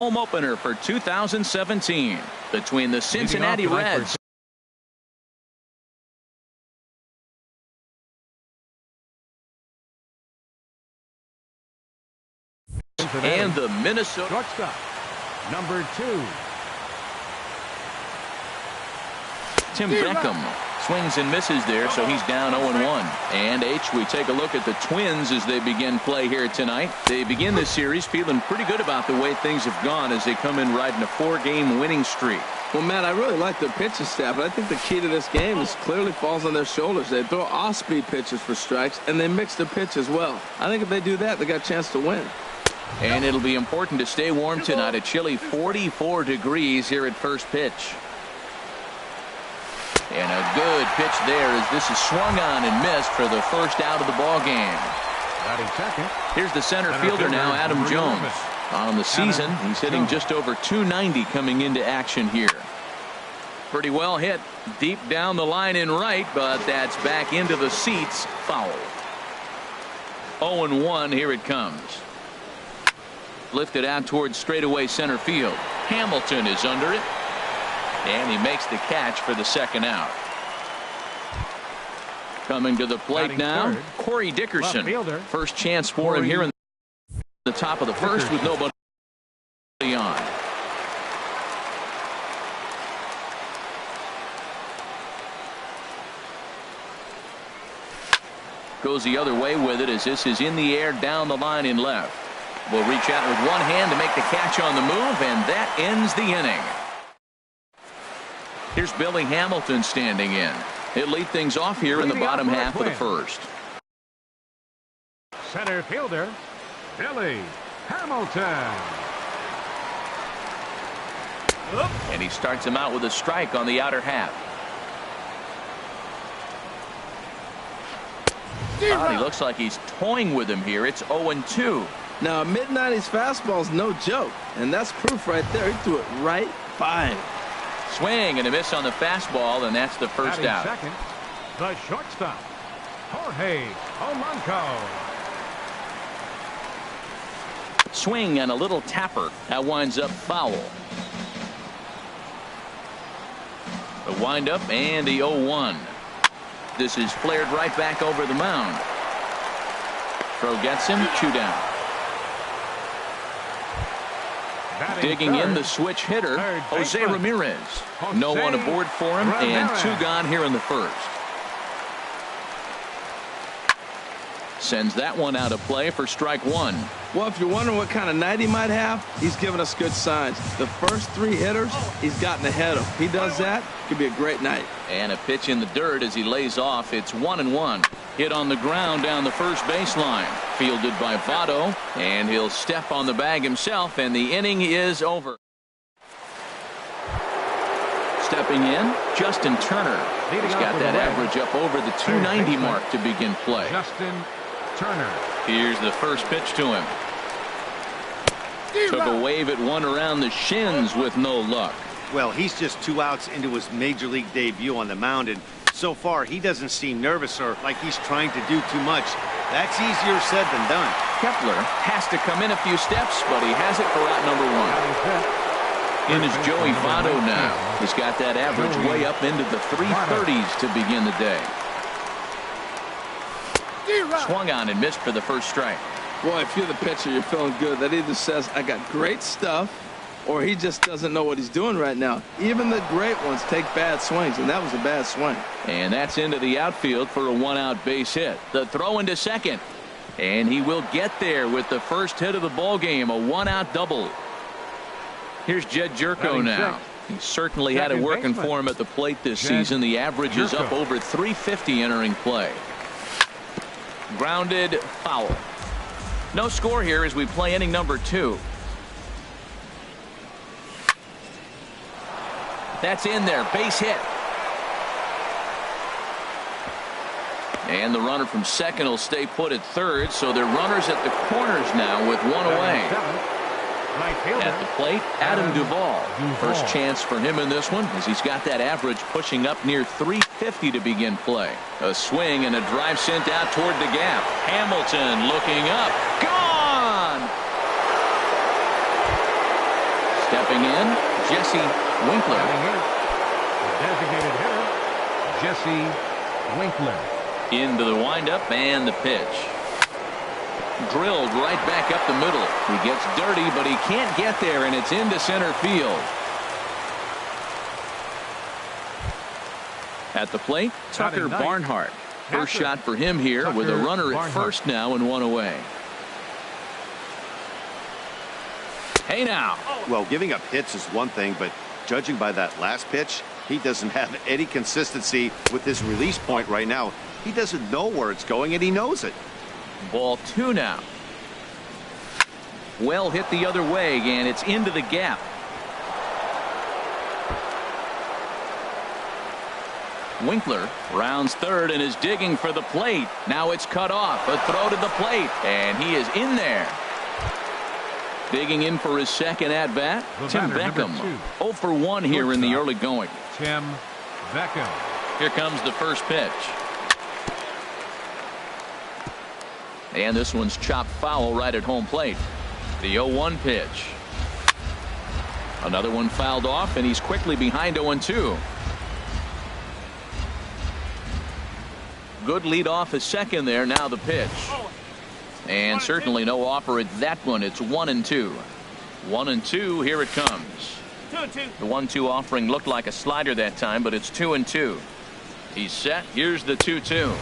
Home opener for 2017 between the Cincinnati Reds and the Minnesota. Shortstop, number 2. Tim Beckham swings and misses there, so he's down 0-1. And we take a look at the Twins as they begin play here tonight. They begin this series feeling pretty good about the way things have gone as they come in riding a 4-game winning streak. Well, Matt, I really like their pitching staff, but I think the key to this game is clearly falls on their shoulders. They throw off-speed pitches for strikes, and they mix the pitch as well. I think if they do that, they got a chance to win. And it'll be important to stay warm tonight. A chilly 44 degrees here at first pitch. And a good pitch there as this is swung on and missed for the first out of the ball game. Here's the center fielder now, Adam Jones. On the season, he's hitting just over 290 coming into action here. Pretty well hit deep down the line in right, but that's back into the seats. Foul. 0-1, here it comes. Lifted out towards straightaway center field. Hamilton is under it. And he makes the catch for the second out. Coming to the plate now, Corey Dickerson. First chance for him here in the top of the first with nobody on. Goes the other way with it as this is in the air down the line in left. Will reach out with one hand to make the catch on the move, and that ends the inning. Here's Billy Hamilton standing in. He'll lead things off here in the bottom half of the first. Center fielder, Billy Hamilton. And he starts him out with a strike on the outer half. He looks like he's toying with him here. It's 0-2. Now, a mid-90s fastball is no joke, and that's proof right there. He threw it right by him. Swing and a miss on the fastball, and that's the first out. Second, the shortstop, Jorge Polanco. Swing and a little tapper. That winds up foul. The windup and the 0-1. This is flared right back over the mound. Throw gets him. 2 down. Digging in the switch hitter, Jose Ramirez. No one aboard for him, and 2 gone here in the first. Sends that one out of play for strike 1. Well, if you're wondering what kind of night he might have, he's given us good signs. The first 3 hitters, he's gotten ahead of. He does that, could be a great night. And a pitch in the dirt as he lays off. It's 1-1. Hit on the ground down the first baseline. Fielded by Votto, and he'll step on the bag himself, and the inning is over. Stepping in, Justin Turner. He's got that average up over the 290 mark to begin play. Justin Turner. Here's the first pitch to him. Took a wave at one around the shins with no luck. Well, he's just 2 outs into his major league debut on the mound, and so far he doesn't seem nervous or like he's trying to do too much. That's easier said than done. Kepler has to come in a few steps, but he has it for out number 1. In is Joey Votto now. He's got that average way up into the 330s to begin the day. Swung on and missed for the first strike. Boy, if you're the pitcher, you're feeling good. That either says, I got great stuff, or he just doesn't know what he's doing right now. Even the great ones take bad swings, and that was a bad swing. And that's into the outfield for a 1-out base hit. The throw into second. And he will get there with the first hit of the ball game, a 1-out double. Here's Jed Jerko now. He certainly had it working for him at the plate this season. The average is up over 350 entering play. Grounded, foul. No score here as we play inning number 2. That's in there, base hit. And the runner from second will stay put at third, so they're runners at the corners now with 1 away. At the plate, Adam Duvall. First chance for him in this one as he's got that average pushing up near 350 to begin play. A swing and a drive sent out toward the gap. Hamilton looking up. Gone! Stepping in, Jesse Winkler. Designated hitter, Jesse Winkler. Into the windup and the pitch. Drilled right back up the middle. He gets dirty, but he can't get there, and it's into center field. At the plate, Tucker Barnhart. First shot for him here with a runner at first now and one away. Hey now. Well, giving up hits is one thing, but judging by that last pitch, he doesn't have any consistency with his release point right now. He doesn't know where it's going, and he knows it. Ball 2 now. Well hit the other way, and it's into the gap. Winkler rounds third and is digging for the plate. Now it's cut off. A throw to the plate, and he is in there. Digging in for his second at-bat, Tim Beckham. 0 for 1 here in the early going. Tim Beckham. Here comes the first pitch. And this one's chopped foul right at home plate. The 0-1 pitch. Another one fouled off, and he's quickly behind 0-2. Good lead off a second there. Now the pitch. And certainly no offer at that one. It's 1-2. 1-2. Here it comes. 2-2. The 1-2 offering looked like a slider that time, but it's 2-2. He's set. Here's the 2-2.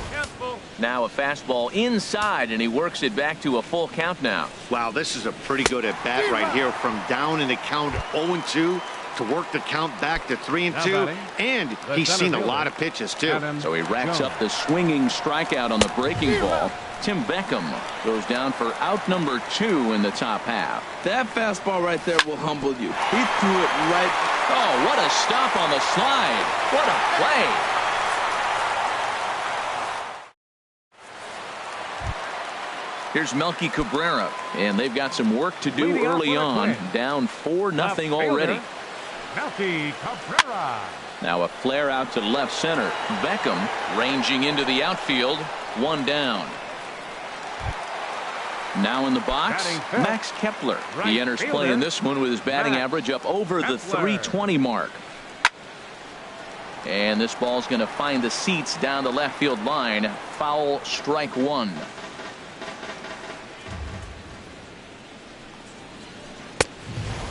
Now a fastball inside, and he works it back to a full count now. Wow, this is a pretty good at bat right here. From down in the count 0-2 to work the count back to 3-2, and he's seen a lot of pitches too. So he racks up the swinging strikeout on the breaking ball. Tim Beckham goes down for out number 2 in the top half. That fastball right there will humble you. He threw it right. Oh, what a stop on the slide. What a play. Here's Melky Cabrera, and they've got some work to do early on. Down 4-0 already. Melky Cabrera. Now a flare out to left center. Beckham ranging into the outfield. 1 down. Now in the box, Max Kepler. He enters play in this one with his batting average up over the 320 mark. And this ball's going to find the seats down the left field line. Foul, strike 1.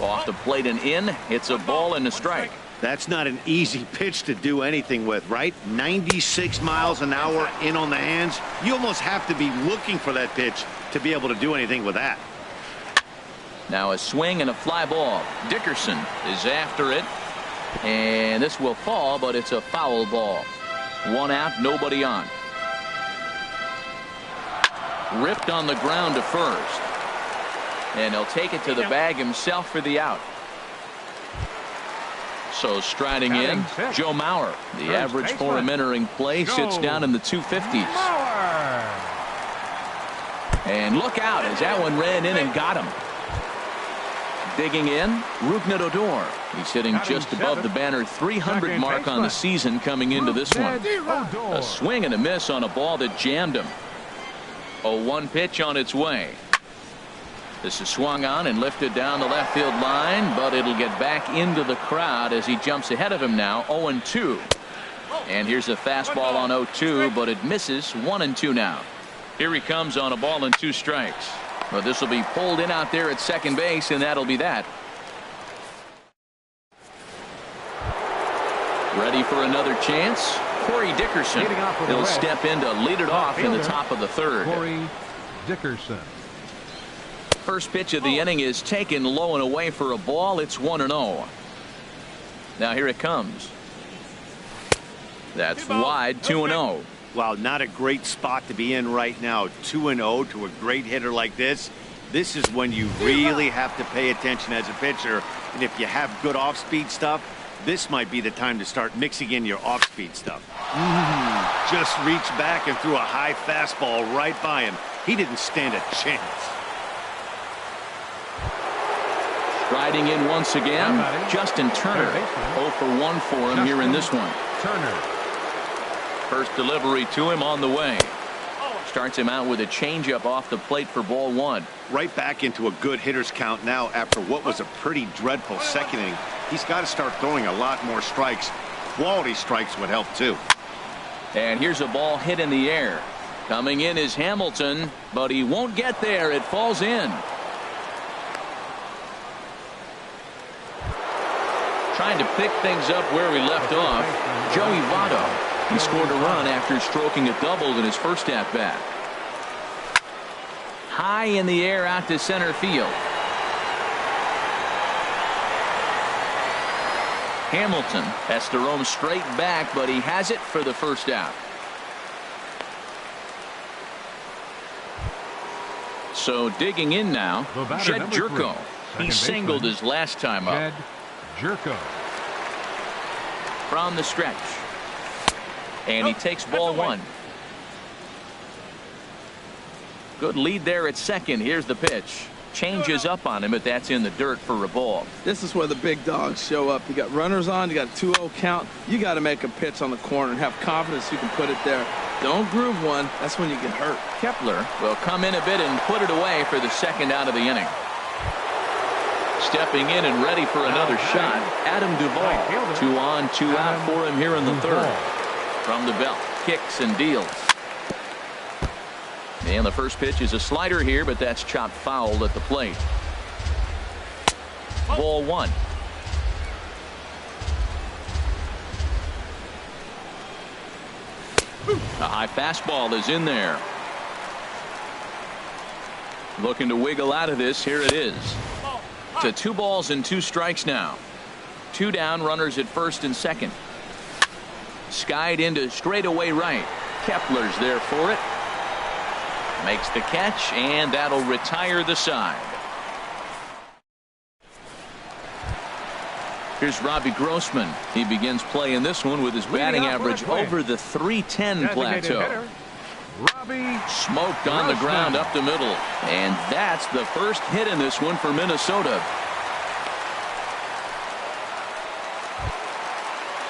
Off the plate and in. It's a ball and a strike. That's not an easy pitch to do anything with, right? 96 miles an hour in on the hands. You almost have to be looking for that pitch to be able to do anything with that. Now a swing and a fly ball. Dickerson is after it, and this will fall, but it's a foul ball. 1 out, nobody on. Ripped on the ground to first, and he'll take it to the bag himself for the out. So striding in, Joe Mauer. The average for him entering play sits down in the 250s. And look out as that one ran in and got him. Digging in, Rougned Odor. He's hitting just above the banner 300 mark on the season coming into this one. A swing and a miss on a ball that jammed him. 0-1 pitch on its way. This is swung on and lifted down the left field line, but it'll get back into the crowd as he jumps ahead of him now. 0-2. And here's a fastball on 0-2, but it misses. 1-2 now. Here he comes on a ball and 2 strikes. But this will be pulled in out there at second base, and that'll be that. Ready for another chance. Corey Dickerson. He'll step in to lead it off in the top of the 3rd. Corey Dickerson. First pitch of the inning is taken low and away for a ball. It's 1-0. Now here it comes. That's wide. 2-0. Wow, not a great spot to be in right now. 2-0 to a great hitter like this. This is when you really have to pay attention as a pitcher. And if you have good off-speed stuff, this might be the time to start mixing in your off-speed stuff. Just reached back and threw a high fastball right by him. He didn't stand a chance. Riding in once again, Justin Turner. 0 for 1 for him here in this one. Turner. First delivery to him on the way. starts him out with a changeup off the plate for ball one. Right back into a good hitter's count now after what was a pretty dreadful second inning. He's got to start throwing a lot more strikes. Quality strikes would help too. And here's a ball hit in the air. Coming in is Hamilton, but he won't get there. It falls in. Trying to pick things up where we left off, Joey Votto. He scored a run after stroking a double in his first at bat. High in the air out to center field. Hamilton has to roam straight back, but he has it for the first out. So digging in now, Jed Jerko. He singled his last time up. Jerko. From the stretch. And he takes ball one. Good lead there at second. Here's the pitch. Changes up on him, but that's in the dirt for a ball. This is where the big dogs show up. You got runners on, you got a 2-0 count. You got to make a pitch on the corner and have confidence you can put it there. Don't groove one. That's when you get hurt. Kepler will come in a bit and put it away for the second out of the inning. Stepping in and ready for another shot, Adam Duvall. 2 on, 2 out for him here in the third. From the belt, kicks and deals. And the first pitch is a slider here, but that's chopped foul at the plate. Ball one. A high fastball is in there. Looking to wiggle out of this. Here it is. To 2 balls and 2 strikes now. 2 down, runners at first and second. Skied into straightaway right. Kepler's there for it. Makes the catch, and that'll retire the side. Here's Robbie Grossman. He begins playing this one with his batting average over the 310 plateau. Smoked on the ground up the middle. And that's the first hit in this one for Minnesota.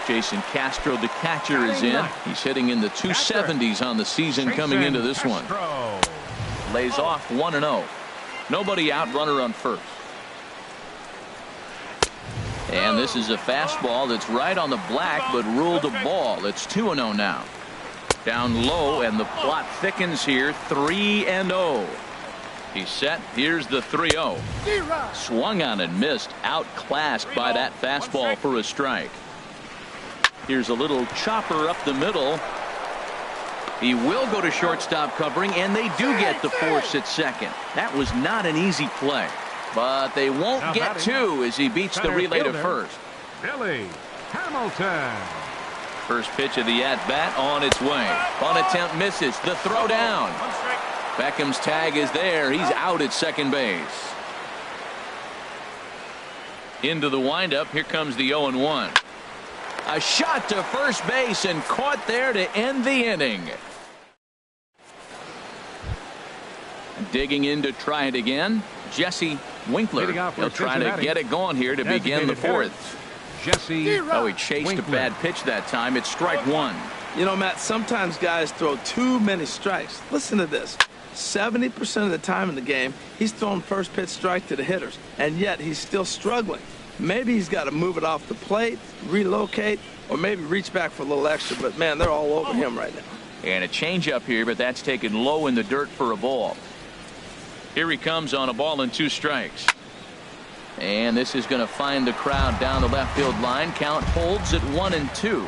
Jason Castro, the catcher, is in. He's hitting in the 270s on the season coming into this one. Lays off 1-0. Nobody out, runner on first. And this is a fastball that's right on the black, but ruled a ball. It's 2-0 now. Down low, and the plot thickens here. 3-0. He's set. Here's the 3-0. Swung on and missed. Outclassed by that fastball for a strike. Here's a little chopper up the middle. He will go to shortstop covering, and they do get the force at second. That was not an easy play, but they won't get 2 as he beats the relay to first. Billy Hamilton. First pitch of the at-bat on its way. On attempt misses. The throw down. Beckham's tag is there. He's out at second base. Into the windup. Here comes the 0-1. A shot to first base and caught there to end the inning. Digging in to try it again, Jesse Winkler. He'll try to get it going here to begin the fourth. Jesse. Oh, he chased a bad pitch that time. It's strike 1. You know, Matt, sometimes guys throw too many strikes. Listen to this. 70% of the time in the game, he's throwing first pitch strike to the hitters, and yet he's still struggling. Maybe he's got to move it off the plate, relocate, or maybe reach back for a little extra. But, man, they're all over him right now. And a changeup here, but that's taken low in the dirt for a ball. Here he comes on a ball and 2 strikes. And this is going to find the crowd down the left field line. Count holds at 1-2.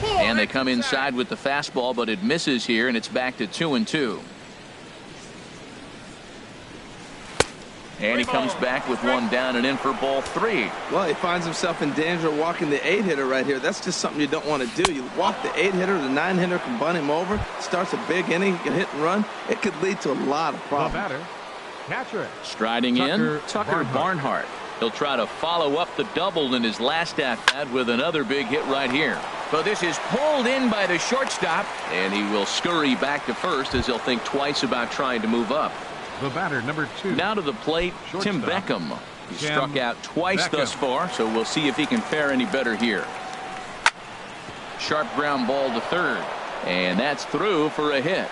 And they come inside with the fastball, but it misses here, and it's back to 2-2. And he comes back with 1 down and in for ball 3. Well, he finds himself in danger of walking the 8-hitter right here. That's just something you don't want to do. You walk the 8-hitter, the 9-hitter can bunt him over, starts a big inning, he can hit and run. It could lead to a lot of problems. Catcher. Striding in, Tucker Barnhart. He'll try to follow up the double in his last at-bat with another big hit right here. But this is pulled in by the shortstop, and he will scurry back to first as he'll think twice about trying to move up. The batter, number 2. Now to the plate, Tim Beckham. He struck out twice thus far, so we'll see if he can fare any better here. Sharp ground ball to third. And that's through for a hit.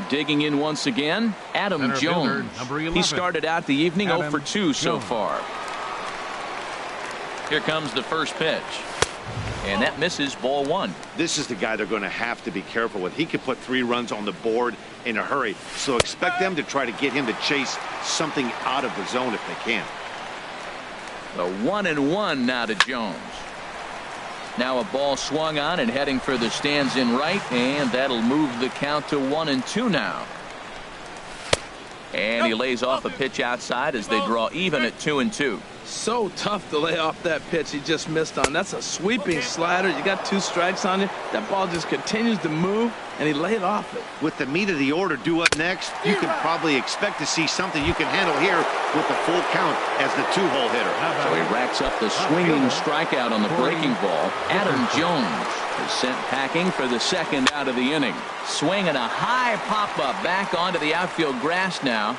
Digging in once again, Adam Center Jones. fielder, number 11. He started out the evening Adam 0 for 2 so Jones. far. Here comes the first pitch. And that misses, ball 1. This is the guy they're going to have to be careful with. He could put 3 runs on the board in a hurry. So expect them to try to get him to chase something out of the zone if they can. The 1-1 now to Jones. Now a ball swung on and heading for the stands in right, and that'll move the count to 1-2 now. And he lays off a pitch outside as they draw even at 2-2. So tough to lay off that pitch he just missed on. That's a sweeping slider. You got 2 strikes on you. That ball just continues to move, and he laid off it. With the meat of the order due up next, you can probably expect to see something you can handle here with the full count as the 2-hole hitter. So he racks up the swinging strikeout on the breaking ball. Adam Jones is sent packing for the second out of the inning. Swinging a high pop-up back onto the outfield grass now.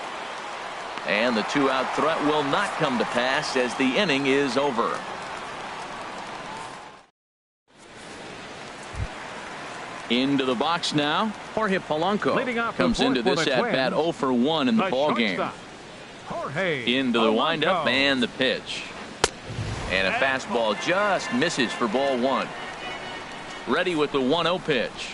And the 2-out threat will not come to pass as the inning is over. Into the box now, Jorge Polanco comes into this at-bat 0 for 1 in the ball game. Into the windup and the pitch. And a fastball just misses for ball 1. Ready with the 1-0 pitch.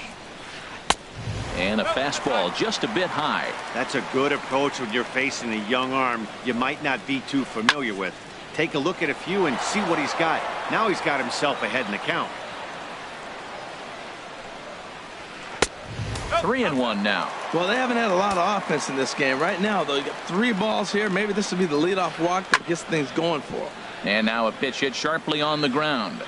And a fastball just a bit high. That's a good approach when you're facing a young arm you might not be too familiar with. Take a look at a few and see what he's got. Now he's got himself ahead in the count. 3-1 now. Well, they haven't had a lot of offense in this game. Right now, though, you got 3 balls here. Maybe this will be the leadoff walk that gets things going for them. And now a pitch hit sharply on the ground.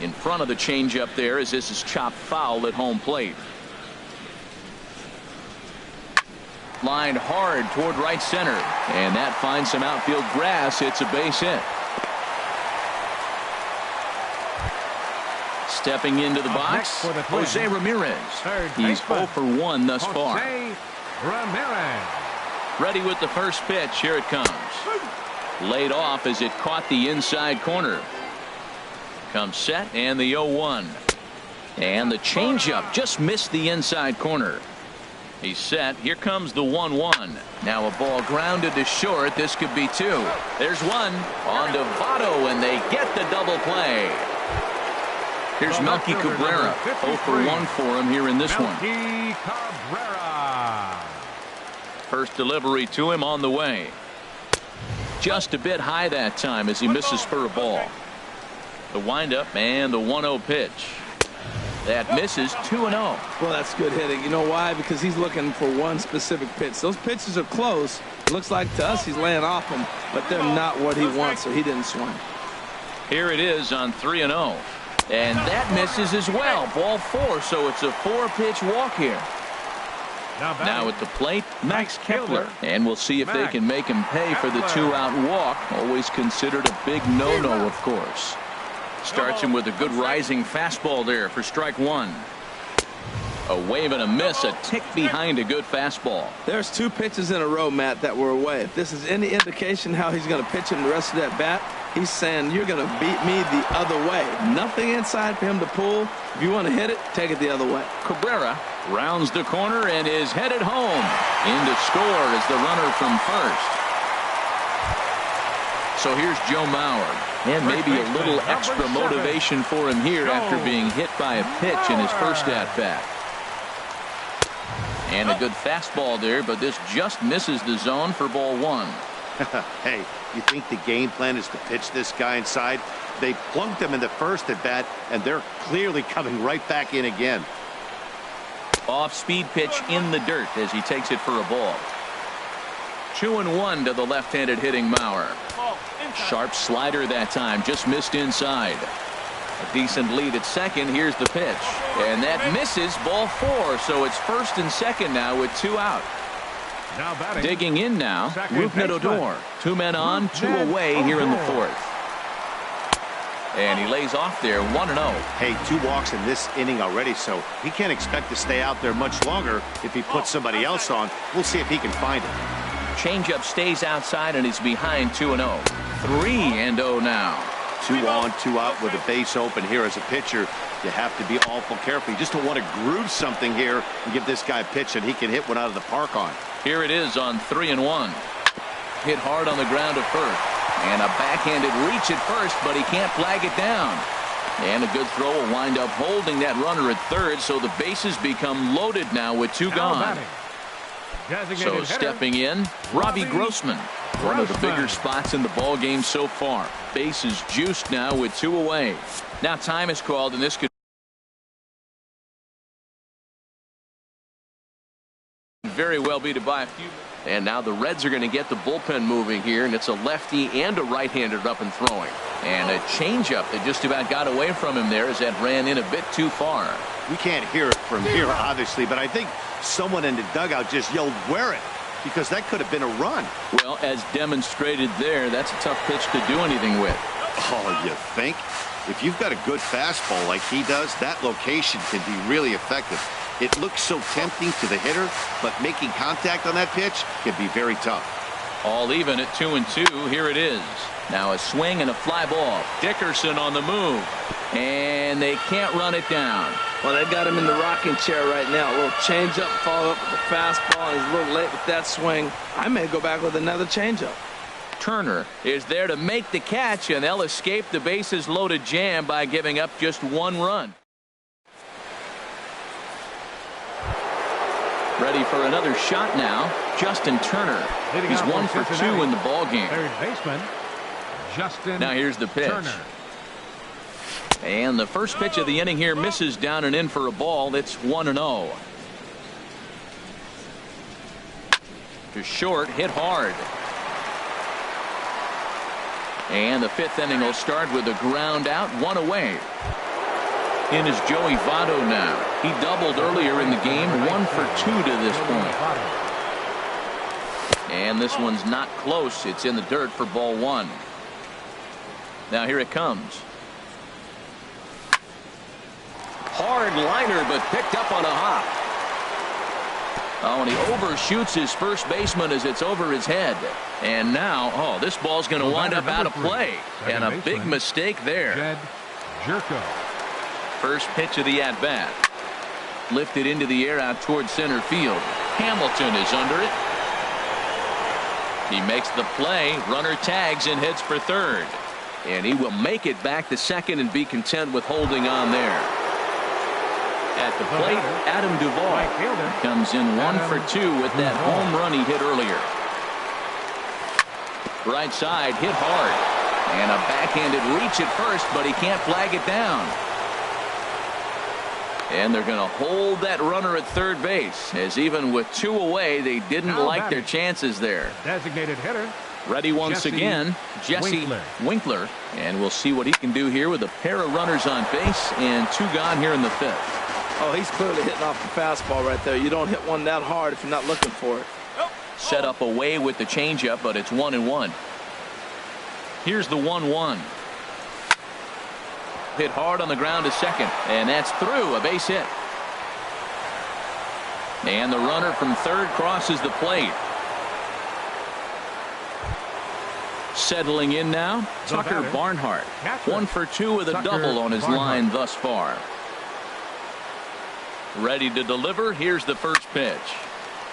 In front of the changeup there as this is chopped foul at home plate. Lined hard toward right center. And that finds some outfield grass. It's a base hit. Stepping into the box, Jose Ramirez. He's 0 for 1 thus far. Ramirez. Ready with the first pitch. Here it comes. Laid off as it caught the inside corner. Comes set and the 0-1. And the changeup just missed the inside corner. He's set. Here comes the 1-1. Now a ball grounded to short. This could be 2. There's 1 on to Votto, and they get the double play. Here's Melky Cabrera. 0 for 1 for him here in this one. Cabrera. First delivery to him on the way. Just a bit high that time as he misses for a ball. The windup and the 1-0 pitch. That misses 2-0. Well, that's good hitting. You know why? Because he's looking for one specific pitch. Those pitches are close. Looks like to us he's laying off them, but they're not what he wants, so he didn't swing. Here it is on 3-0. And that misses as well. Ball 4, so it's a 4-pitch walk here. Now at the plate, Max Kepler. And we'll see if they can make him pay for the 2-out walk. Always considered a big no-no, of course. Starts him with a good rising fastball there for strike 1. A wave and a miss, a tick behind a good fastball. There's 2 pitches in a row, Matt, that were away. If this is any indication how he's going to pitch him the rest of that bat, he's saying you're going to beat me the other way. Nothing inside for him to pull. If you want to hit it, take it the other way. Cabrera rounds the corner and is headed home. In to score is the runner from first. So here's Joe Mauer. And maybe a little extra motivation for him here after being hit by a pitch in his first at-bat. And a good fastball there, but this just misses the zone for ball 1. Hey, you think the game plan is to pitch this guy inside? They plunked him in the first at bat, and they're clearly coming right back in again. Off-speed pitch in the dirt as he takes it for a ball. 2-1 to the left-handed hitting Mauer. Sharp slider that time, just missed inside. A decent lead at second. Here's the pitch, and that misses, ball 4. So it's first and second now with 2 out. Digging in now, Rougned Odor. 2 men on, 2 away here in the 4th. And he lays off there, 1-0. Hey, 2 walks in this inning already, so he can't expect to stay out there much longer if he puts somebody else on. We'll see if he can find it. Changeup stays outside, and he's behind 2-0. 3-0 now. 2 on, 2 out with a base open here as a pitcher. You have to be awful careful. You just don't want to groove something here and give this guy a pitch that he can hit one out of the park on. Here it is on 3-1. Hit hard on the ground to first. And a backhanded reach at first, but he can't flag it down. And a good throw will wind up holding that runner at third, so the bases become loaded now with 2 gone. So stepping in, Robbie Grossman. One of the bigger spots in the ball game so far. Bases juiced now with 2 away. Now time is called, and this could very well be to buy a few. And now the Reds are going to get the bullpen moving here, and it's a lefty and a right-hander up and throwing. And a changeup that just about got away from him there as that ran in a bit too far. We can't hear it from here, obviously, but I think someone in the dugout just yelled, "Wear it," because that could have been a run. Well, as demonstrated there, that's a tough pitch to do anything with. Oh, you think? If you've got a good fastball like he does, that location can be really effective. It looks so tempting to the hitter, but making contact on that pitch can be very tough. All even at 2-2. Here it is. Now a swing and a fly ball. Dickerson on the move. And they can't run it down. Well, they got him in the rocking chair right now. A little changeup, follow up with the fastball. He's a little late with that swing. I may go back with another changeup. Turner is there to make the catch, and they'll escape the bases loaded jam by giving up just 1 run. Ready for another shot now, Justin Turner. He's 1 for 2 in the ball game. Third baseman, Justin. Now here's the pitch. Turner. And the first pitch of the inning here misses down and in for a ball. It's 1-0. To short, hit hard. And the 5th inning will start with a ground out, 1 away. In is Joey Votto now. He doubled earlier in the game, 1 for 2 to this point. And this one's not close. It's in the dirt for ball 1. Now here it comes. Hard liner, but picked up on a hop. Oh, and he overshoots his first baseman as it's over his head. And now, oh, this ball's going to wind up out of play. And a big mistake there. First pitch of the at-bat. Lifted into the air out towards center field. Hamilton is under it. He makes the play. Runner tags and heads for third. And he will make it back to second and be content with holding on there. At the plate, Adam Duvall comes in 1 for 2 with that home run he hit earlier. Right side, hit hard. And a backhanded reach at first, but he can't flag it down. And they're going to hold that runner at third base, as even with 2 away, they didn't like their chances there. Designated hitter. Ready once again, Jesse Winkler. And we'll see what he can do here with a pair of runners on base and 2 gone here in the 5th. Oh, he's clearly hitting off the fastball right there. You don't hit one that hard if you're not looking for it. Set up away with the changeup, but it's 1-1. Here's the 1-1. Hit hard on the ground to second, and that's through, a base hit. And the runner from third crosses the plate. Settling in now, Tucker Barnhart. 1 for 2 with a double on his line thus far. Ready to deliver. Here's the first pitch.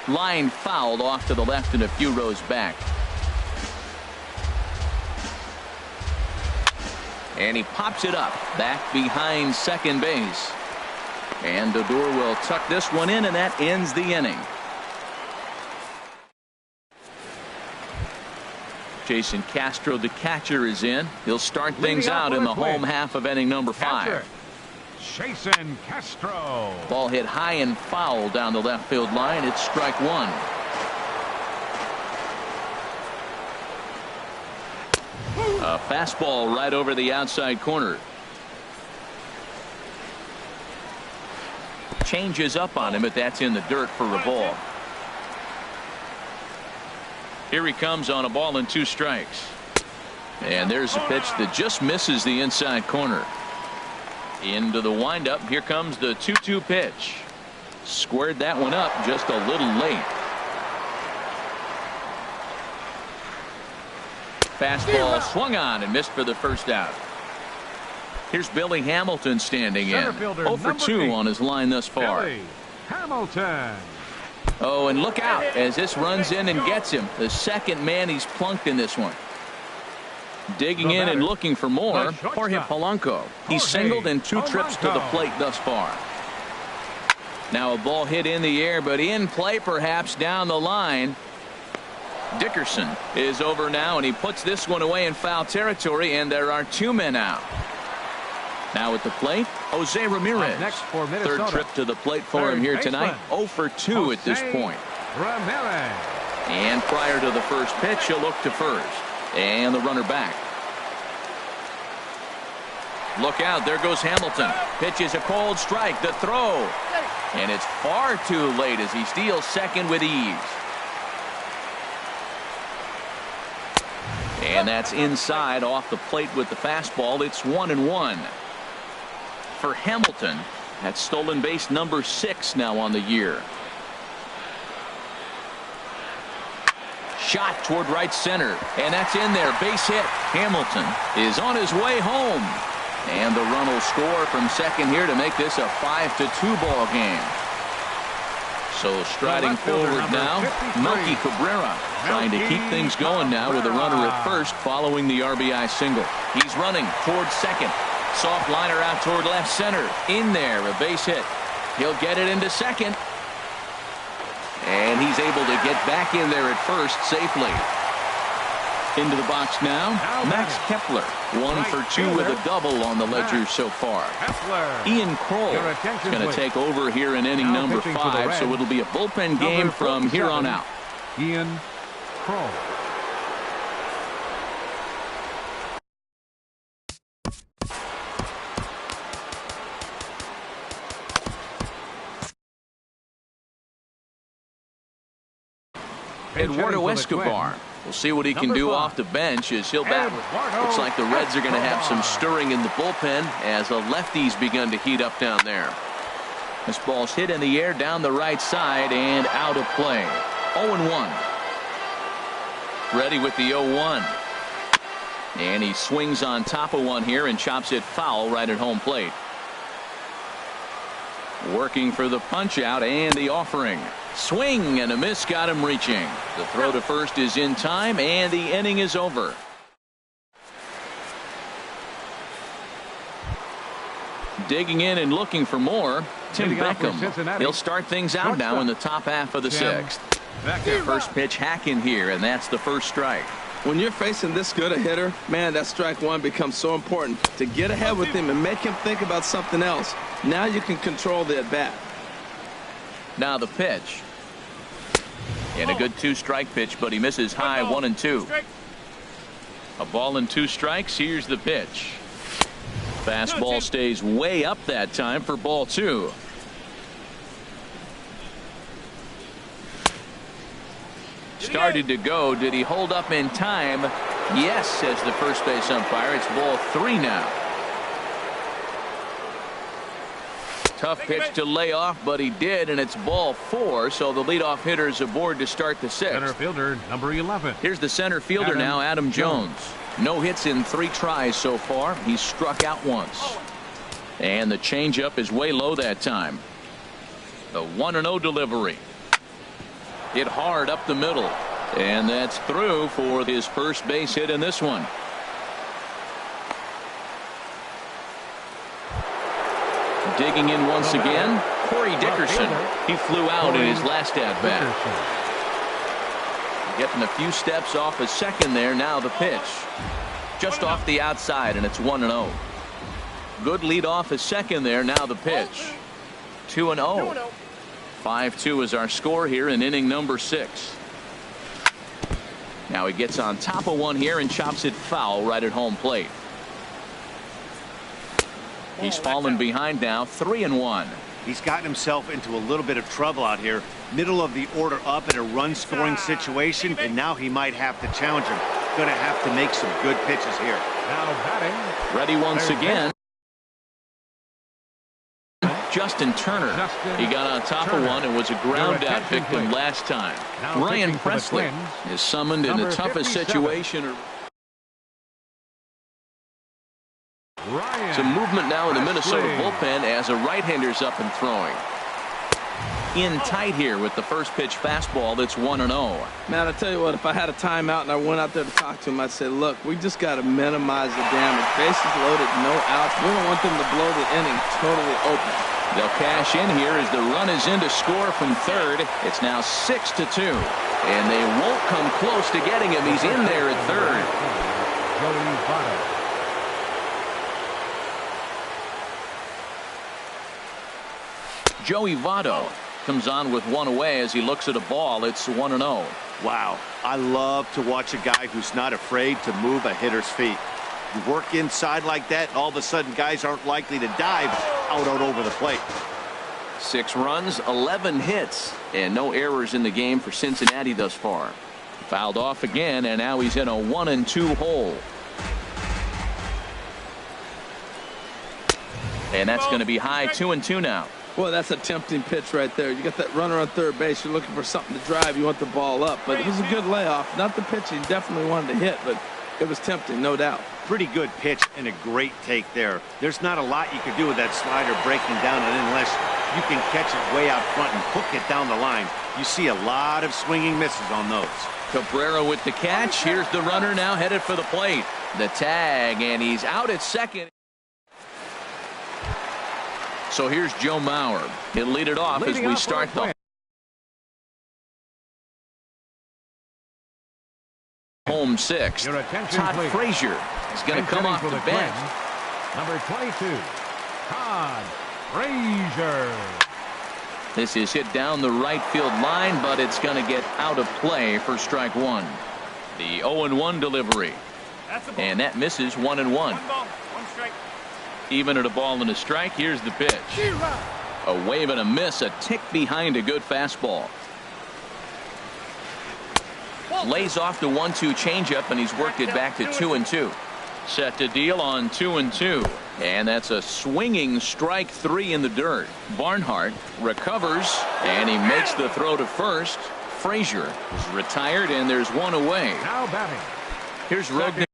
Line fouled off to the left and a few rows back. And he pops it up back behind second base. And Odor will tuck this one in, and that ends the inning. Jason Castro, the catcher, is in. He'll start things out in the home half of inning number 5. Jason Castro. Ball hit high and foul down the left field line. It's strike 1. A fastball right over the outside corner. Changes up on him, but that's in the dirt for a ball. Here he comes on a ball and 2 strikes. And there's a pitch that just misses the inside corner. Into the windup. Here comes the 2-2 pitch. Squared that one up just a little late. Fastball swung on and missed for the first out. Here's Billy Hamilton standing in. 0 for 2 on his line thus far. Billy Hamilton. Oh, and look out as this runs in and gets him. The second man he's plunked in this one. Digging in and looking for more, Jorge Polanco. He's singled in 2 trips to the plate thus far. Now a ball hit in the air, but in play perhaps down the line. Dickerson is over now, and he puts this one away in foul territory, and there are 2 men out. Now at the plate, Jose Ramirez. Next for Minnesota. 3rd trip to the plate for him here tonight. 0 for 2 at this point. Ramirez. And prior to the first pitch, he'll look to first. And the runner back. Look out, there goes Hamilton. Pitches a cold strike. The throw. And it's far too late as he steals second with ease. And that's inside off the plate with the fastball. It's 1-1. For Hamilton, that's stolen base number 6 now on the year. Shot toward right center, and that's in there. Base hit. Hamilton is on his way home. And the run will score from second here to make this a 5-2 ball game. So striding forward now, Melky Cabrera trying to keep things going now with a runner at first following the RBI single. He's running towards second. Soft liner out toward left center. In there, a base hit. He'll get it into second. And he's able to get back in there at first safely. Into the box now, Max Kepler. 1 for 2 with a double on the ledger so far. Ian Kroll is going to take over here in inning number 5, so it'll be a bullpen game from here on out. Ian Kroll. Eduardo Escobar. We'll see what he can do off the bench as he'll bat. Looks like the Reds are going to have some stirring in the bullpen as the lefties begun to heat up down there. This ball's hit in the air down the right side and out of play. 0-1. Ready with the 0-1. And he swings on top of one here and chops it foul right at home plate. Working for the punch out and the offering. Swing and a miss got him reaching. The throw to first is in time and the inning is over. Digging in and looking for more, Tim Beckham. He'll start things out now in the top half of the 6th. First pitch hacking here, and that's the first strike. When you're facing this good a hitter, man, that strike one becomes so important to get ahead with him and make him think about something else. Now you can control the at-bat. Now the pitch. And a good 2-strike pitch, but he misses high 1-2. A ball and 2 strikes. Here's the pitch. Fastball stays way up that time for ball 2. Started to go. Did he hold up in time? Yes, says the first base umpire. It's ball 3 now. Tough pitch to lay off, but he did, and it's ball 4, so the leadoff hitter is aboard to start the 6th. Center fielder number 11. Here's the center fielder now, Adam Jones. No hits in 3 tries so far. He's struck out once. And the changeup is way low that time. The 1-0 delivery. Hit hard up the middle. And that's through for his first base hit in this one. Digging in once again, Corey Dickerson. He flew out in his last at-bat. Getting a few steps off a second there. Now the pitch. Just off the outside, and it's 1-0. Good lead off a second there. Now the pitch. 2-0. 5-2 is our score here in inning number 6. Now he gets on top of one here and chops it foul right at home plate. He's fallen behind now, 3-1. He's gotten himself into a little bit of trouble out here. Middle of the order up in a run-scoring situation, and now he might have to challenge him. going to have to make some good pitches here. Now batting. Ready once again. Justin Turner. He got on top of one and was a ground out victim last time. Ryan Presley is summoned in the toughest situation. Some movement now in the Minnesota bullpen as a right-hander's up and throwing. In tight here with the first pitch fastball that's 1-0. Man, I tell you what, if I had a timeout and I went out there to talk to him, I'd say, look, we just got to minimize the damage. Bases loaded, no outs. We don't want them to blow the inning totally open. They'll cash in here as the run is in to score from third. It's now 6-2. And they won't come close to getting him. He's in there at third. Joey Votto comes on with one away as he looks at a ball. It's 1-0. Wow. I love to watch a guy who's not afraid to move a hitter's feet. You work inside like that, and all of a sudden guys aren't likely to dive out over the plate. 6 runs, 11 hits, and no errors in the game for Cincinnati thus far. Fouled off again, and now he's in a 1-2 hole. And that's going to be high, 2-2 now. Boy, that's a tempting pitch right there. You got that runner on third base. You're looking for something to drive. You want the ball up. But it was a good layoff. Not the pitch he definitely wanted to hit, but it was tempting, no doubt. Pretty good pitch and a great take there. There's not a lot you could do with that slider breaking down, and unless you can catch it way out front and hook it down the line, you see a lot of swinging misses on those. Cabrera with the catch. Here's the runner now headed for the plate. The tag, and he's out at second. So here's Joe Mauer. He'll lead it off as we start the home sixth. Todd Frazier is going to come off the bench. Number 22, Todd Frazier. This is hit down the right field line, but it's going to get out of play for strike one. The 0-1 delivery. And that misses 1-1. Even at a ball and a strike. Here's the pitch. A wave and a miss, a tick behind a good fastball. Lays off the 1-2 changeup, and he's worked it back to 2-2. Set to deal on 2-2. And that's a swinging strike 3 in the dirt. Barnhart recovers, and he makes the throw to first. Frazier is retired, and there's one away. Now batting. Here's Rogner.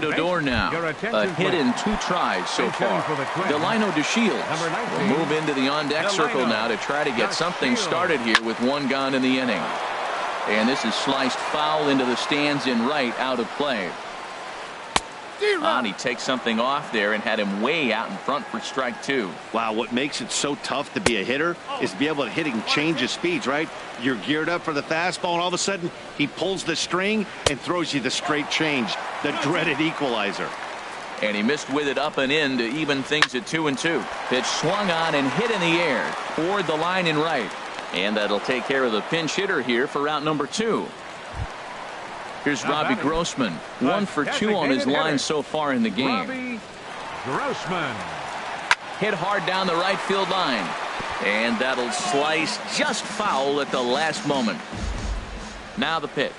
Odor now. A hit in 2 tries so far. Delino DeShields will move into the on-deck circle now to try to get something started here with 1 gone in the inning. And this is sliced foul into the stands in right, out of play. And he takes something off there and had him way out in front for strike 2. Wow, what makes it so tough to be a hitter is to be able to hit and change his speeds, right? You're geared up for the fastball, and all of a sudden he pulls the string and throws you the straight change, the dreaded equalizer. And he missed with it up and in to even things at 2-2. Pitch swung on and hit in the air toward the line in right. And that'll take care of the pinch hitter here for out number 2. Here's Robbie Grossman. 1 for 2 on his line so far in the game. Robbie Grossman. Hit hard down the right field line. And that'll slice just foul at the last moment. Now the pitch.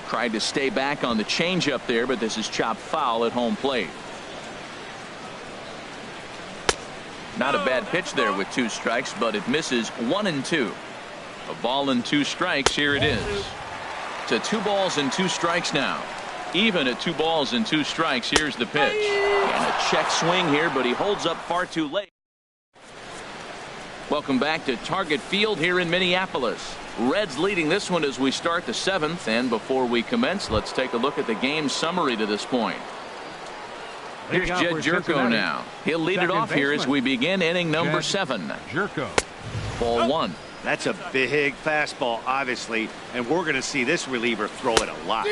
Tried to stay back on the changeup there, but this is chopped foul at home plate. Not a bad pitch there with 2 strikes, but it misses 1-2. A ball and 2 strikes. Here it is. To 2 balls and 2 strikes now. Even at 2 balls and 2 strikes. Here's the pitch. And a check swing here, but he holds up far too late. Welcome back to Target Field here in Minneapolis. Reds leading this one as we start the 7th. And before we commence, let's take a look at the game summary to this point. Here's Jed Jerko now. He'll lead it off here as we begin inning number 7. Jerko. Ball 1. That's a big fastball, obviously, and we're going to see this reliever throw it a lot.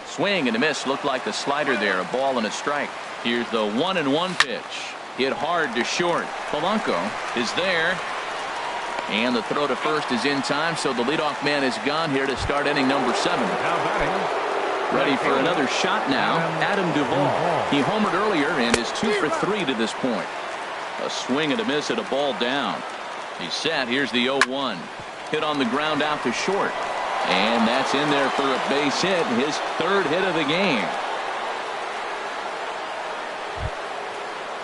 Swing and a miss. Looked like the slider there. A ball and a strike. Here's the 1-1 pitch. Hit hard to short. Polanco is there. And the throw to first is in time, so the leadoff man is gone here to start inning number 7. Now batting. Ready for another shot now. Adam Duvall. He homered earlier and is 2 for 3 to this point. A swing and a miss at a ball down. He's set. Here's the 0-1. hit on the ground out to short. And that's in there for a base hit, his third hit of the game.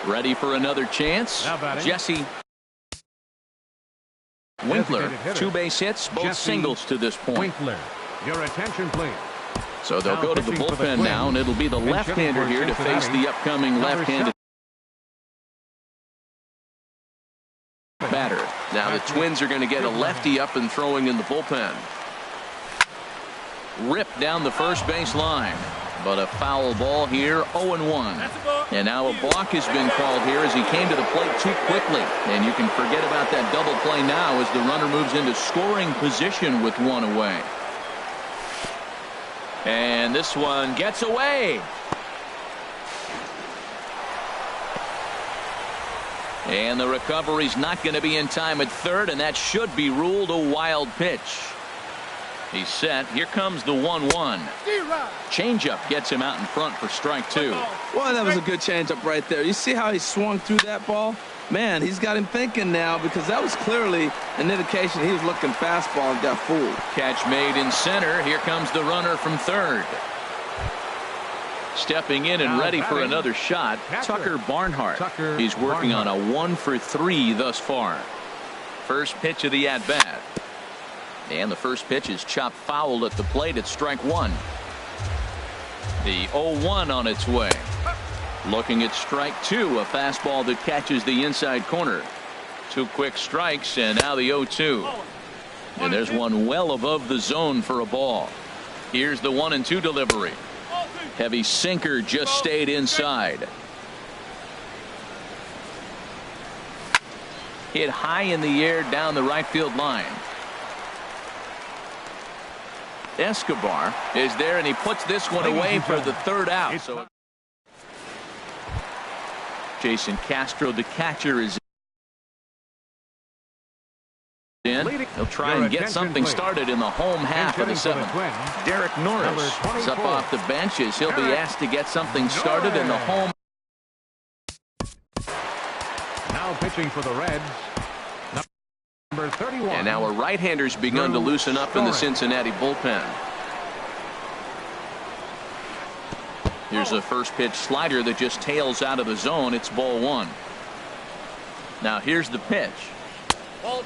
Ready for another chance. Jesse Winkler, 2 base hits, both singles to this point. Winkler, your attention, please. So they'll go to the bullpen now, and it'll be the left-hander here to face the upcoming left-handed batter. Now the Twins are going to get a lefty up and throwing in the bullpen. Ripped down the first base line, but a foul ball here, 0-1. And now a balk has been called here as he came to the plate too quickly. And you can forget about that double play now as the runner moves into scoring position with 1 away. And this one gets away. And the recovery's not going to be in time at third, and that should be ruled a wild pitch. He's set. Here comes the 1-1. Changeup gets him out in front for strike 2. Well, that was a good changeup right there. You see how he swung through that ball? Man, he's got him thinking now, because that was clearly an indication he was looking fastball and got fooled. Catch made in center. Here comes the runner from third. Stepping in and ready for another shot, Tucker Barnhart. He's working on a 1 for 3 thus far. First pitch of the at-bat. And the first pitch is chopped foul at the plate at strike 1. The 0-1 on its way. Looking at strike 2, a fastball that catches the inside corner. 2 quick strikes, and now the 0-2. And there's one well above the zone for a ball. Here's the 1-2 delivery. Heavy sinker just stayed inside. Hit high in the air down the right field line. Escobar is there, and he puts this one away for the third out. So Jason Castro, the catcher, is in. He'll try and get something started in the home half of the 7th. Derek Norris is up off the bench as he'll be asked to get something started in the home. Now pitching for the Reds, number 31. And now a right-hander's begun to loosen up in the Cincinnati bullpen. Here's a first pitch slider that just tails out of the zone. It's ball 1. Now here's the pitch.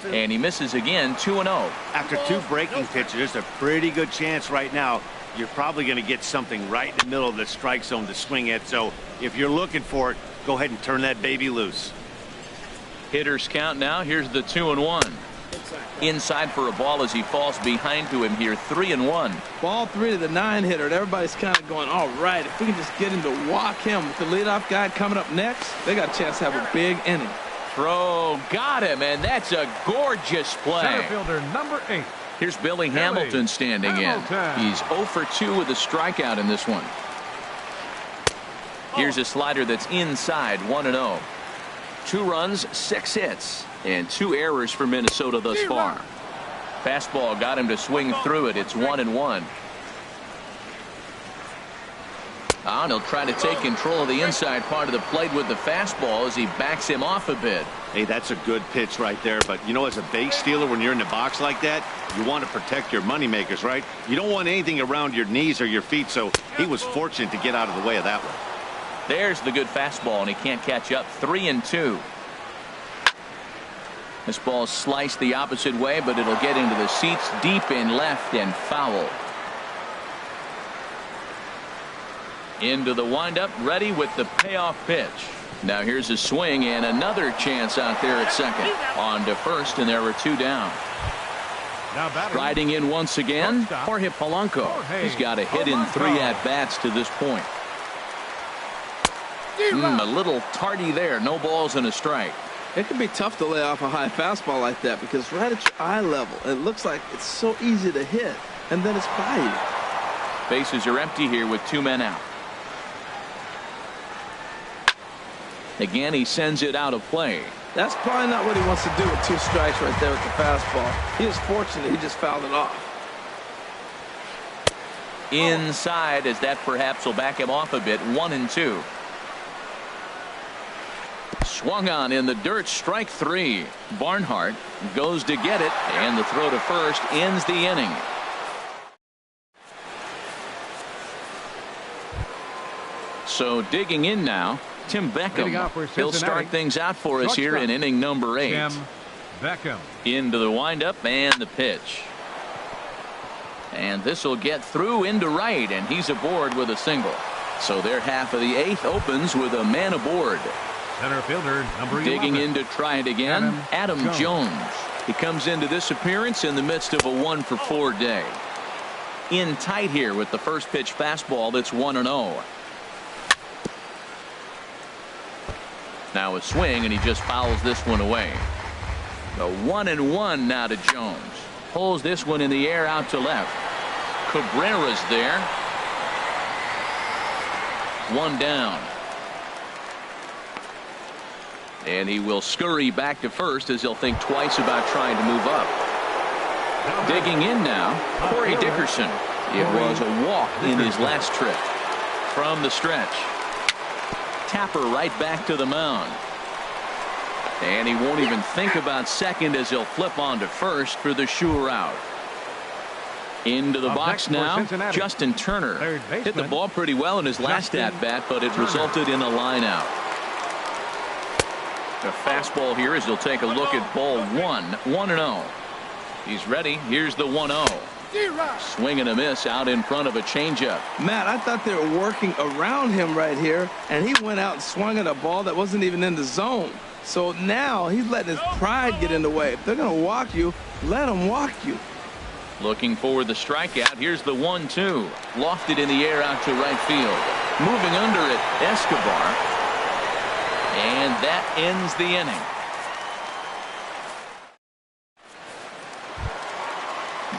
And he misses again, 2-0. After 2 breaking pitches, there's a pretty good chance right now you're probably going to get something right in the middle of the strike zone to swing at. So if you're looking for it, go ahead and turn that baby loose. Hitters count now. Here's the 2-1. Inside for a ball as he falls behind to him here, 3-1. Ball 3 to the 9-hitter, and everybody's kind of going, all right, if we can just get him to walk him with the leadoff guy coming up next, they got a chance to have a big inning. Throw, got him, and that's a gorgeous play. Center fielder number 8. Here's Billy Hamilton standing in. He's 0 for 2 with a strikeout in this one. Here's a slider that's inside, 1-0. 2 runs, 6 hits, and 2 errors for Minnesota thus far. Fastball got him to swing through it. It's 1-1. And he'll try to take control of the inside part of the plate with the fastball as he backs him off a bit. Hey, that's a good pitch right there. But, you know, as a base stealer, when you're in the box like that, you want to protect your moneymakers, right? You don't want anything around your knees or your feet, so he was fortunate to get out of the way of that one. There's the good fastball, and he can't catch up. 3-2. This ball sliced the opposite way, but it'll get into the seats deep in left and foul. Into the windup, ready with the payoff pitch. Now here's a swing and another chance out there at second. On to first, and there were 2 down. Riding in once again, Jorge Polanco. He's got a hit in 3 at-bats to this point. A little tardy there. No balls and a strike. It can be tough to lay off a high fastball like that because right at your eye level, it looks like it's so easy to hit, and then it's by you. Bases are empty here with 2 men out. Again, he sends it out of play. That's probably not what he wants to do with 2 strikes right there with the fastball. He was fortunate he just fouled it off. Inside, as that perhaps will back him off a bit. 1-2. Swung on in the dirt, strike 3. Barnhart goes to get it, and the throw to first ends the inning. So digging in now, Tim Beckham. He'll start things out for us here in inning number 8. Tim Beckham. Into the windup and the pitch. And this will get through into right, and he's aboard with a single. So their half of the 8th opens with a man aboard. Center fielder, number 11. Digging in to try it again, Adam Jones. He comes into this appearance in the midst of a 1-for-4 day. In tight here with the first pitch fastball that's 1-0. Now a swing, and he just fouls this one away. The 1-1 now to Jones. Pulls this one in the air out to left. Cabrera's there. 1 down. And he will scurry back to first as he'll think twice about trying to move up. Digging in now, Corey Dickerson. It was a walk in his last trip. From the stretch. Tapper right back to the mound. And he won't even think about second as he'll flip on to first for the sure out. Into the box now, Justin Turner. Hit the ball pretty well in his last at-bat, but it resulted in a line out. The fastball here as he'll take a look at ball 1. 1-0. He's ready. Here's the 1-0. Swing and a miss out in front of a changeup. Matt, I thought they were working around him right here, and he went out and swung at a ball that wasn't even in the zone. So now he's letting his pride get in the way. If they're going to walk you, let them walk you. Looking for the strikeout. Here's the 1-2. Lofted in the air out to right field. Moving under it, Escobar. And that ends the inning.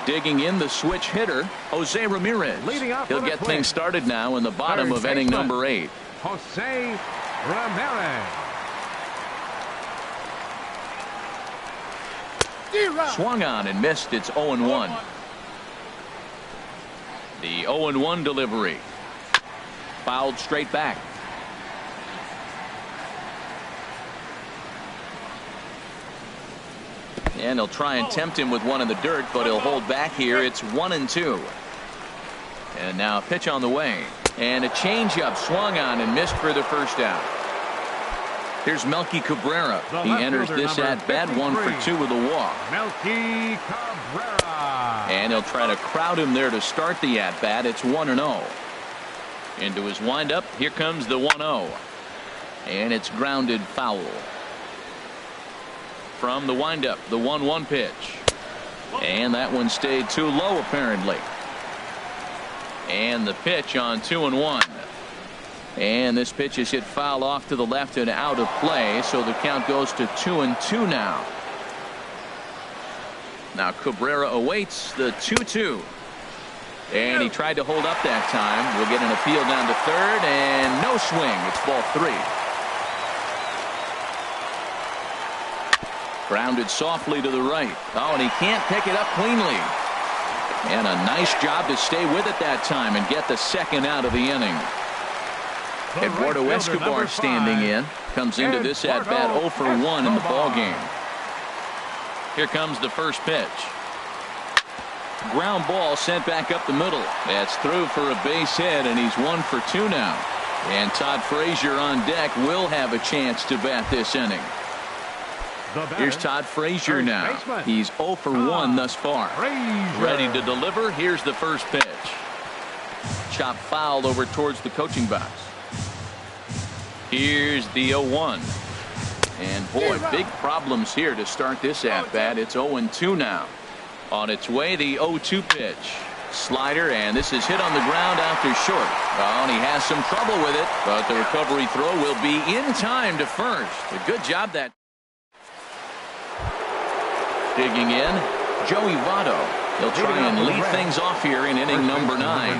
Digging in the switch hitter, Jose Ramirez. He'll get things started now in the bottom of inning number 8. Jose Ramirez. Swung on and missed. It's 0-1. The 0-1 delivery. Fouled straight back. And he'll try and tempt him with one in the dirt, but he'll hold back here. It's 1-2. And now a pitch on the way. And a changeup swung on and missed for the first out. Here's Melky Cabrera. He enters this at-bat 1 for 2 with a walk. Melky Cabrera. And he'll try to crowd him there to start the at-bat. It's 1-0. Into his windup. Here comes the 1-0. And it's grounded foul. From the windup, the 1-1 pitch. And that one stayed too low apparently. And the pitch on 2-1. And this pitch is hit foul off to the left and out of play, so the count goes to 2-2 now. Now Cabrera awaits the 2-2. And he tried to hold up that time. We'll get an appeal down to third, and no swing. It's ball 3. Grounded softly to the right. Oh, and he can't pick it up cleanly. And a nice job to stay with it that time and get the second out of the inning. Eduardo Escobar standing in. Comes into this at-bat 0 for 1 in the ballgame. Here comes the first pitch. Ground ball sent back up the middle. That's through for a base hit, and he's 1 for 2 now. And Todd Frazier on deck will have a chance to bat this inning. Here's Todd Frazier now. He's 0 for 1 thus far. Ready to deliver. Here's the first pitch. Chop foul over towards the coaching box. Here's the 0-1. And boy, big problems here to start this at-bat. It's 0-2 now. On its way, the 0-2 pitch. Slider, and this is hit on the ground out to short. Oh, and he has some trouble with it, but the recovery throw will be in time to first. A good job that. Digging in, Joey Votto. He'll try and lead things off here in inning number 9.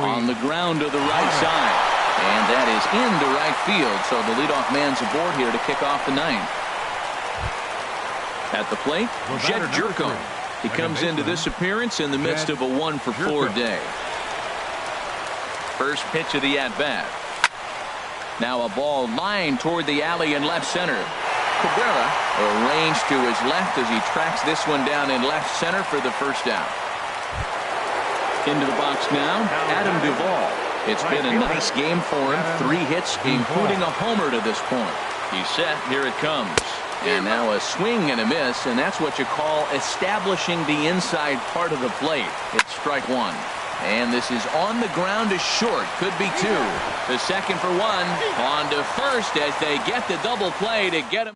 On the ground to the right side. And that is into right field, so the leadoff man's aboard here to kick off the 9th. At the plate, Jed Jerko. He comes into this appearance in the midst of a 1 for 4 day. First pitch of the at-bat. Now a ball lined toward the alley in left center. Cabrera arranged to his left as he tracks this one down in left center for the first out. Into the box now, Adam Duvall. It's been a nice game for him. 3 hits, including a homer to this point. He's set. Here it comes. And now a swing and a miss, and that's what you call establishing the inside part of the plate. It's strike 1. And this is on the ground to short. Could be 2. The second for 1. On to first as they get the double play to get him.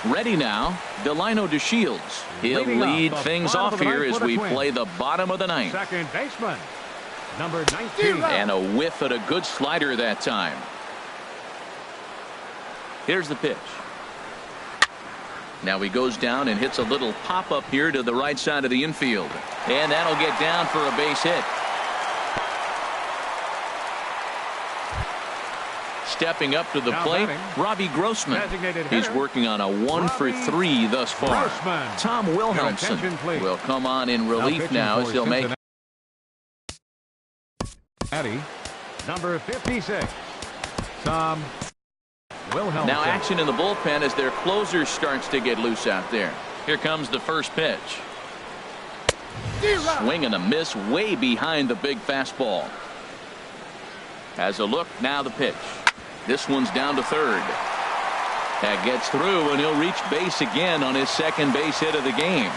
Ready now, Delino DeShields. He'll lead things off here as we play the bottom of the 9th. Second baseman, number 19. And a whiff at a good slider that time. Here's the pitch. Now he goes down and hits a little pop-up here to the right side of the infield. And that'll get down for a base hit. Stepping up to the plate, Robbie Grossman. He's working on a 1-for-3 thus far. Tom Wilhelmsen will come on in relief now as he'll make. Number 56, Tom Wilhelmsen. Now action in the bullpen as their closer starts to get loose out there. Here comes the first pitch. Swing and a miss way behind the big fastball. Has a look, now the pitch. This one's down to third. That gets through, and he'll reach base again on his second base hit of the game.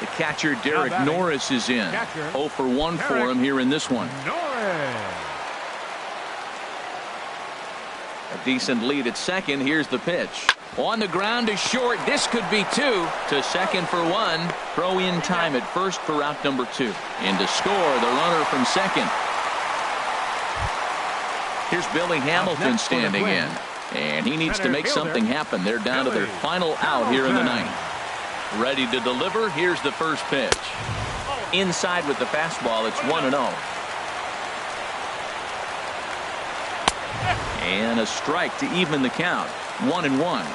The catcher, Derek Norris, is in. 0 for 1 for him here in this one. A decent lead at second. Here's the pitch. On the ground to short. This could be 2. To second for 1. Throw in time at first for out number 2. In to score, the runner from second. Here's Billy Hamilton standing in. And he needs to make something happen. They're down to their final out here in the 9th. Ready to deliver. Here's the first pitch. Inside with the fastball. It's 1-0. And a strike to even the count. 1-1.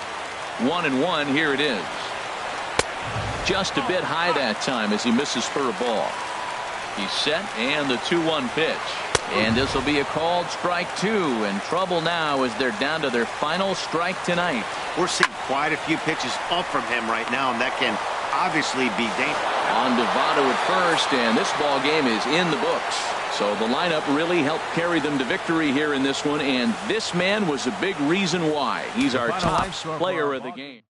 1-1. Here it is. Just a bit high that time as he misses for a ball. He's set, and the 2-1 pitch. And this will be a called strike 2. In trouble now as they're down to their final strike tonight. We're seeing quite a few pitches up from him right now, and that can obviously be dangerous. On Devado at first, and this ball game is in the books. So the lineup really helped carry them to victory here in this one, and this man was a big reason why. He's our top player of the game.